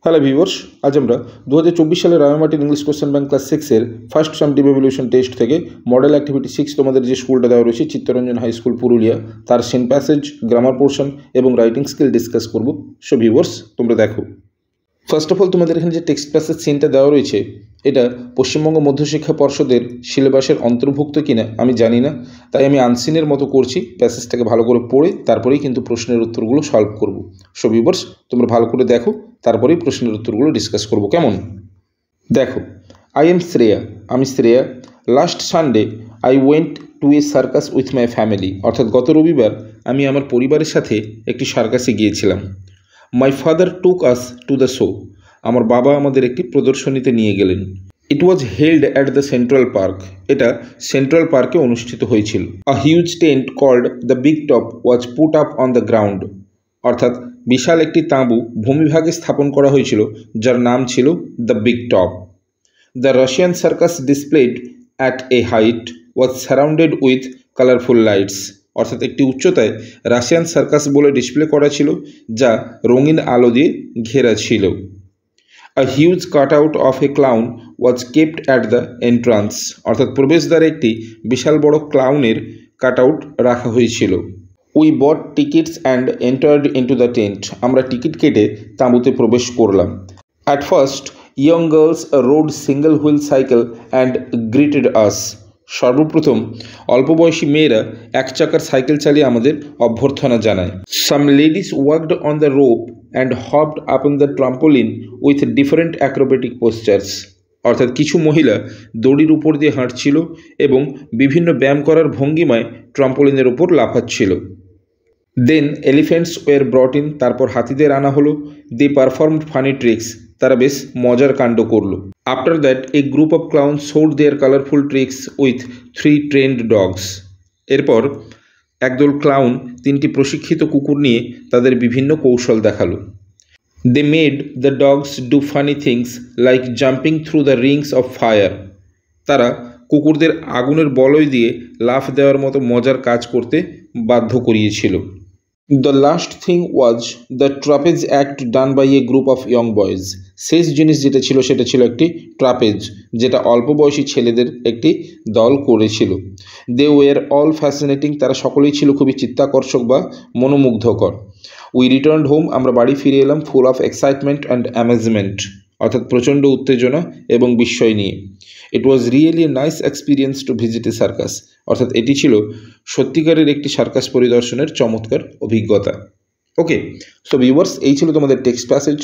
Hello viewers, আজ আমরা 2024 সালের Ray Martin English question bank class 6-এর ফার্স্ট সামটিভ এভলিউশন টেস্ট থেকে মডেল অ্যাক্টিভিটি 6 তোমাদের যে স্কুলটা দেওয়া রয়েছে চিত্তরঞ্জন হাই স্কুল পুরুলিয়া, তার সেন প্যাসেজ, গ্রামার পোর্শন এবং রাইটিং স্কিল ডিসকাস করব। সো ভিউয়ার্স, তোমরা দেখো। ফার্স্ট অফ অল তোমাদের এখানে যে টেক্সট প্যাসেজ সিনটা দেওয়া রয়েছে, এটা পশ্চিমবঙ্গ মধ্যশিক্ষা পর্ষদের সিলেবাসের অন্তর্ভুক্ত কিনা আমি জানি না, তাই আমি আনসিনের মতো করছি। প্যাসেজটাকে ভালো করে পড়ে তারপরেই কিন্তু প্রশ্নের উত্তরগুলো সলভ করব। সো ভিউয়ার্স, তোমরা ভালো করে দেখো, তারপরেই প্রশ্নের উত্তরগুলো ডিসকাস করব। কেমন? দেখো, আই এম শ্রেয়া, আমি Shreya. Last Sunday I went to a circus with my family, অর্থাৎ গত রবিবার আমি আমার পরিবারের সাথে একটি সার্কাসে গিয়েছিলাম। My father took us to the show, আমার বাবা আমাদের একটি প্রদর্শনীতে নিয়ে গেলেন। It was held at the central park, এটা সেন্ট্রাল পার্কে অনুষ্ঠিত হয়েছিল। A huge tent called the big top was put up on the ground, অর্থাৎ বিশাল একটি তাঁবু ভূমিভাগে স্থাপন করা হয়েছিল, যার নাম ছিল the big top. The Russian circus displayed at a height was surrounded with colourful lights, অর্থাৎ একটি উচ্চতায় রাশিয়ান সার্কাস বলে ডিসপ্লে করা ছিল, যা রঙিন আলো দিয়ে ঘেরা ছিল। A huge cut out of a clown was kept at the entrance, অর্থাৎ প্রবেশদ্বারে একটি বিশাল বড় ক্লাউনের কাট আউট রাখা হয়েছিল। We bought tickets and entered into the tent, আমরা টিকিট কেটে তাঁবুতে প্রবেশ করলাম। At first young girls rode single wheel cycle and greeted us, সর্বপ্রথম অল্প বয়সী মেয়েরা এক চাকার সাইকেল চালিয়ে আমাদের অভ্যর্থনা জানায়। Some ladies walked on the rope and hopped up on the trampoline with different acrobatic postures, অর্থাৎ কিছু মহিলা দড়ির উপর দিয়ে হাঁটছিল এবং বিভিন্ন ব্যায়াম করার ভঙ্গিমায় ট্রাম্পোলিনের উপর লাফাচ্ছিল। দেন এলিফেন্টস ওয়ার ব্রট ইন, তারপর হাতিদের আনা হলো। দে পারফর্মড ফানি ট্রিক্স, তারা বেশ মজার কাণ্ড করলো। After that a group of clown showed their colourful tricks with 3 trained dogs, এরপর একদল ক্লাউন 3টি প্রশিক্ষিত কুকুর নিয়ে তাদের বিভিন্ন কৌশল দেখালো। They made the dogs do funny things like jumping through the rings of fire, তারা কুকুরদের আগুনের বলয় দিয়ে লাফ দেওয়ার মতো মজার কাজ করতে বাধ্য করিয়েছিল। The last thing was the trapeze act done by a group of young boys, শেষ জিনিস যেটা ছিল সেটা ছিল একটি ট্রাপেজ, যেটা অল্প বয়সী ছেলেদের একটি দল করেছিল। দে ওয়ার অল ফ্যাসিনেটিং, তারা সকলেই ছিল খুবই চিত্তাকর্ষক বা মনোমুগ্ধকর। উই রিটার্নড হোম, আমরা বাড়ি ফিরে এলাম full of excitement and amazement, অর্থাৎ প্রচণ্ড উত্তেজনা এবং বিস্ময় নিয়ে। It was really a nice experience to visit a circus, অর্থাৎ এটি ছিল সত্যিকারের একটি সার্কাস পরিদর্শনের চমৎকার অভিজ্ঞতা। ওকে, সো ভিউয়ার্স, এই ছিল তোমাদের টেক্সট প্যাসেজ।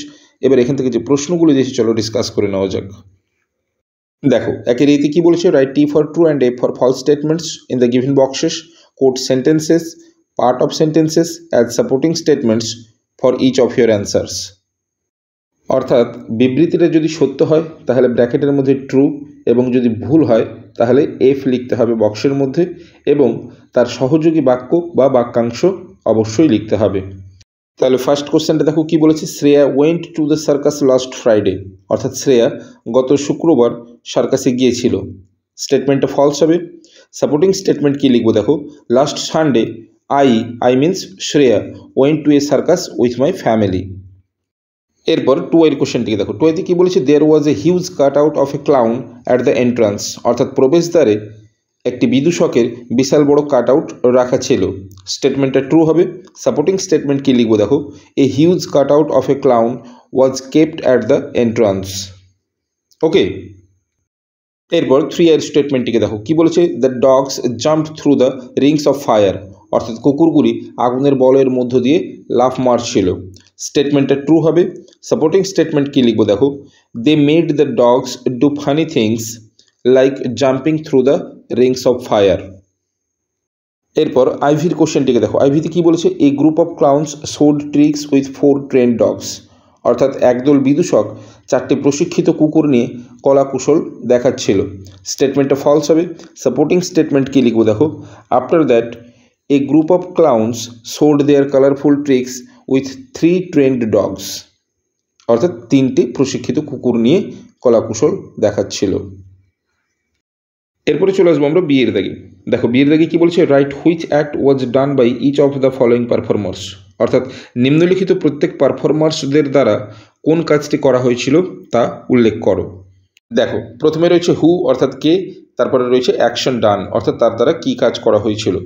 এবার এখান থেকে যে প্রশ্নগুলো দিয়েছে চলো ডিসকাস করে নেওয়া যাক। দেখো, একের এতে কী বলেছে? Write T for true and F for false statements in the given boxes, quote sentences, part of sentences as supporting statements for each of your answers, অর্থাৎ বিবৃতিটা যদি সত্য হয় তাহলে ব্র্যাকেটের মধ্যে ট্রু, এবং যদি ভুল হয় তাহলে এফ লিখতে হবে বক্সের মধ্যে, এবং তার সহযোগী বাক্য বা বাক্যাংশ অবশ্যই লিখতে হবে। তাহলে ফার্স্ট কোশ্চেনটা দেখো কি বলেছে? Shreya went to the circus last Friday, অর্থাৎ শ্রেয়া গত শুক্রবার সার্কাসে গিয়েছিল। স্টেটমেন্টটা ফলস হবে। সাপোর্টিং স্টেটমেন্ট কি লিখবো? দেখো, last Sunday I means Shreya went to a circus with my family. এরপর টু এর কোশ্চেনটিকে দেখো, টু এতে কী বলেছে? There was a huge cut out of a clown at the entrance, অর্থাৎ প্রবেশদ্বারে একটি বিদূষকের বিশাল বড় কাট আউট রাখা ছিল। স্টেটমেন্টটা ট্রু হবে। সাপোর্টিং স্টেটমেন্ট কী লিখবো? দেখো, a huge cut out of a clown was kept at the entrance. Okay, এরপর থ্রি এর স্টেটমেন্টটিকে দেখো কি বলেছে? The dogs jump through the rings of fire, অর্থাৎ কুকুরগুলি আগুনের বলয়ের মধ্য দিয়ে লাফ মারছিল। স্টেটমেন্টটা ট্রু হবে। সাপোর্টিং স্টেটমেন্ট কী লিখবো? দেখো, they made the dogs do funny things like jumping through the rings of fire. এরপর আইভির কোশ্চেনটিকে দেখো, আইভিতে কী বলেছে? A group of clowns showed tricks with 4 trained dogs, অর্থাৎ একদল বিদূষক 4টি প্রশিক্ষিত কুকুর নিয়ে কলাকুশল দেখাচ্ছিল। স্টেটমেন্টটা ফলস হবে। সাপোর্টিং স্টেটমেন্ট কী লিখবো? দেখো, after that a group of clowns showed their colourful tricks with 3 trained dogs, অর্থাৎ 3টি প্রশিক্ষিত কুকুর নিয়ে কলাকুশল দেখাচ্ছিল। এরপরে চলে আসবো আমরা বিয়ের দাগে। দেখো, বিয়ের দাগে কী বলছে? Write which act was done by each of the following performers, অর্থাৎ নিম্নলিখিত প্রত্যেক পারফরমার্সদের দ্বারা কোন কাজটি করা হয়েছিল তা উল্লেখ করো। দেখো প্রথমে রয়েছে হু অর্থাৎ কে, তারপরে রয়েছে অ্যাকশন ডান অর্থাৎ তার দ্বারা কী কাজ করা হয়েছিল।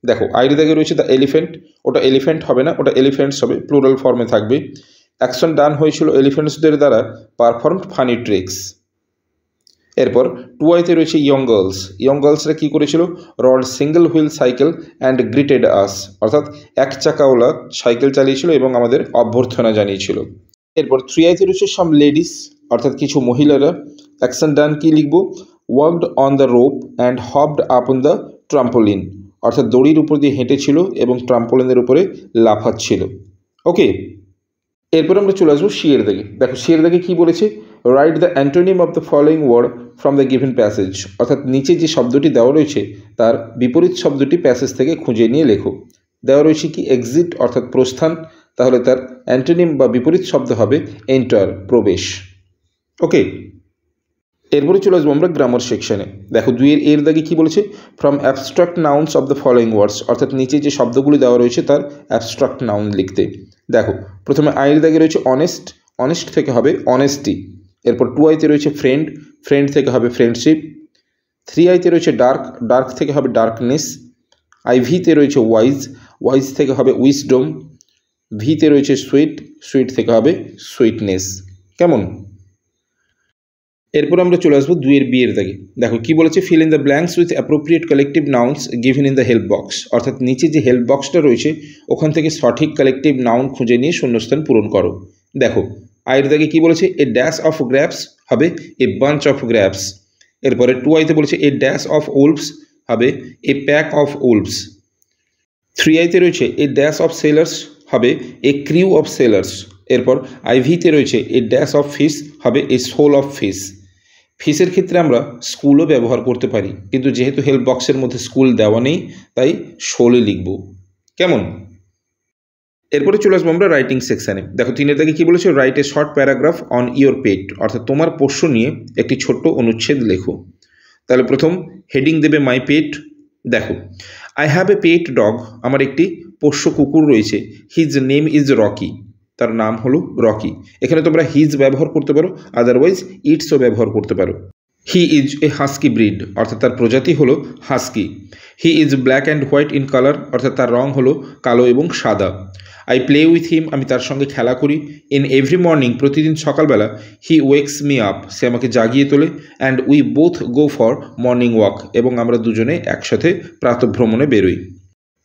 দেখো আইয়ের দাগে রয়েছে দ্য এলিফ্যান্ট, ওটা এলিফ্যান্ট হবে না, ওটা এলিফ্যান্টস হবে, প্লুরাল ফর্মে থাকবে। অ্যাকশন ডান হয়েছিল এলিফ্যান্টসদের দ্বারা পারফর্মড ফানি ট্রিক্স। এরপর টু আইতে রয়েছে ইয়ং গার্লস, ইয়ং গার্লসরা কী করেছিল, rode single wheel cycle and greeted us অর্থাৎ এক চাকাওয়ালা সাইকেল চালিয়েছিল এবং আমাদের অভ্যর্থনা জানিয়েছিল। এরপর থ্রি আইতে রয়েছে সাম লেডিস অর্থাৎ কিছু মহিলারা। অ্যাকশন ডান কি লিখব, worked on the rope and hopped up on the trampoline অর্থাৎ দড়ির উপর দিয়ে হেঁটেছিল এবং ট্রাম্পোলিনের উপরে লাফাচ্ছিল। ওকে, এরপর আমরা চলে আসবো সি এর দাগে। দেখো সি এর দাগে কী বলেছে, write the antonym of the following word from the given passage অর্থাৎ নিচে যে শব্দটি দেওয়া রয়েছে তার বিপরীত শব্দটি প্যাসেজ থেকে খুঁজে নিয়ে লেখো। দেওয়া রয়েছে কি এক্সিট অর্থাৎ প্রস্থান, তাহলে তার অ্যান্টোনিম বা বিপরীত শব্দ হবে এন্টার, প্রবেশ। ওকে, এরপরে চলে আসবো আমরা গ্রামার সেকশনে। দেখো দুইয়ের এর দাগে কী বলেছে, from abstract nouns of the following words অর্থাৎ নিচে যে শব্দগুলি দেওয়া রয়েছে তার অ্যাবস্ট্রাক্ট নাউন লিখতে। দেখো প্রথমে আইয়ের দাগে রয়েছে অনেস্ট, অনেস্ট থেকে হবে অনেস্টি। এরপর টু আইতে রয়েছে ফ্রেন্ড, ফ্রেন্ড থেকে হবে ফ্রেন্ডশিপ। থ্রি আইতে রয়েছে ডার্ক, ডার্ক থেকে হবে ডার্কনেস। আইভিতে রয়েছে ওয়াইজ, ওয়াইজ থেকে হবে উইসডম। ভিতে রয়েছে সুইট, সুইট থেকে হবে সুইটনেস। কেমন? এরপর আমরা চলে আসবো দুইয়ের বিয়ের দাগে। দেখো কি বলেছে, fill in the blanks with appropriate collective nouns given in the help box অর্থাৎ নিচে যে হেল্প বক্সটা রয়েছে ওখান থেকে সঠিক কালেকটিভ নাউন খুঁজে নিয়ে শূন্যস্থান পূরণ করো। দেখো আয়ের দাগে কি বলেছে, এ ড্যাশ অফ গ্র্যাপস হবে এ বাঞ্চ অফ গ্র্যাপস। এরপরে টু আইতে বলেছে এ ড্যাশ অফ উলভস হবে a pack of Wolves. Three আইতে রয়েছে এ ড্যাশ অফ সেলার্স হবে এ ক্রিউ অফ সেলার্স। এরপর আইভিতে রয়েছে এ ড্যাশ অফ ফিশ হবে এ সোল অফ ফিশ। ফিশের ক্ষেত্রে আমরা স্কুলও ব্যবহার করতে পারি, কিন্তু যেহেতু হেল্প বক্সের মধ্যে স্কুল দেওয়া নেই তাই শোলে লিখব। কেমন? এরপরে চলে আসবো আমরা রাইটিং সেকশানে। দেখো তিনের দাগে কী বলেছে, write a short paragraph on your pet অর্থাৎ তোমার পোষ্য নিয়ে একটি ছোট্ট অনুচ্ছেদ লেখো। তাহলে প্রথম হেডিং দেবে মাই পেট। দেখো I have a pet dog, আমার একটি পোষ্য কুকুর রয়েছে। হিজ নেম ইজ রকি, তার নাম হলো রকি। এখানে তোমরা হিজ ব্যবহার করতে পারো, আদারওয়াইজ ইটসও ব্যবহার করতে পারো। He is a husky breed অর্থাৎ তার প্রজাতি হলো husky. He is black and white in colour অর্থাৎ তার রং হলো কালো এবং সাদা। আই প্লে উইথ হিম, আমি তার সঙ্গে খেলা করি। ইন এভরি মর্নিং, প্রতিদিন সকালবেলা। হি ওয়েকস মি আপ, সে আমাকে জাগিয়ে তোলে। And we both go for morning walk, এবং আমরা দুজনে একসাথে প্রাতঃভ্রমণে বেরোই।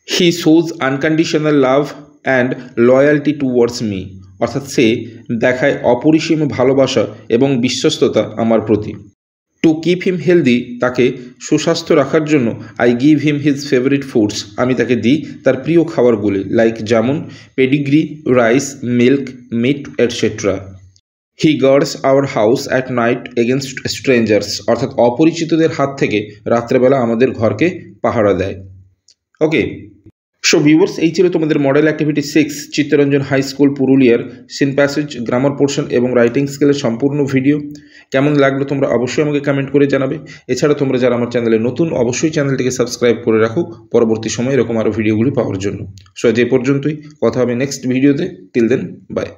হি shows unconditional love and loyalty towards me অর্থাৎ সে দেখায় অপরিসীম ভালোবাসা এবং বিশ্বস্ততা আমার প্রতি। টু কিপ হিম হেলদি, তাকে সুস্বাস্থ্য রাখার জন্য I give him his favourite foods, আমি তাকে দিই তার প্রিয় খাবারগুলি, লাইক যেমন Pedigree, rice, milk, meat etcetera. He guards our house at night against strangers অর্থাৎ অপরিচিতদের হাত থেকে রাত্রেবেলা আমাদের ঘরকে পাহারা দেয়। ওকে, সো ভিউয়ার্স, এই ছিল তোমাদের model activity 6 Chittaranjan high school পুরুলিয়ার সিন প্যাসেজ, গ্রামার পোর্শন এবং রাইটিং স্কিলের সম্পূর্ণ ভিডিও। কেমন লাগলো তোমরা অবশ্যই আমাকে কমেন্ট করে জানাবে। এছাড়া তোমরা যারা আমার চ্যানেলে নতুন, অবশ্যই চ্যানেলটিকে সাবস্ক্রাইব করে রাখো পরবর্তী সময়ে এরকম আরও ভিডিওগুলি পাওয়ার জন্য। সো আজ এ পর্যন্তই, কথা হবে নেক্সট ভিডিওতে। Till then, by.